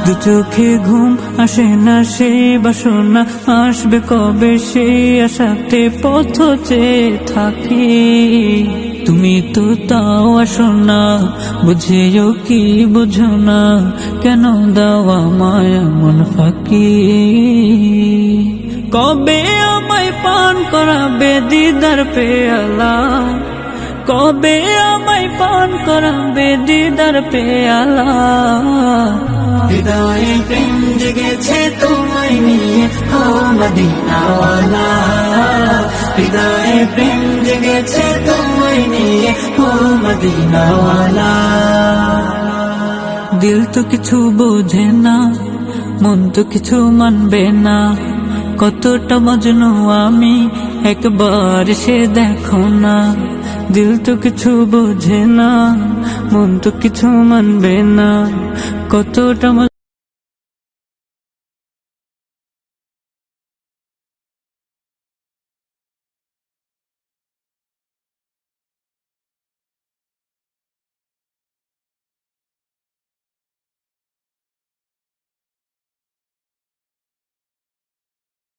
দু চোখে ঘুম আসে না, সেই বাসনা আসবে কবে, সেই আশাতে পথ চেয়ে থাকি। তুমি তো তাও আসো না, বুঝেও কি বুঝো না, কেন দাওয়া মায়া মন ফাঁকি। কবে আমায় পান করাবে দিদার পেয়ালা, কবে আমায় পান করাবে দিদার পেয়ালা। হৃদয়ে প্রেম জেগেছে তোমায় নিয়ে ও মদিনাওয়ালা, হৃদয়ে প্রেম জেগেছে তোমায় নিয়ে ও মদিনাওয়ালা। দিল তো কিছু বোঝে না, মন তো কিছু মানবে না, কতটা মজনু আমি একবার সে দেখো না। দিল তো কিছু বোঝে না, মন তো কিছু মানবে না, কতটা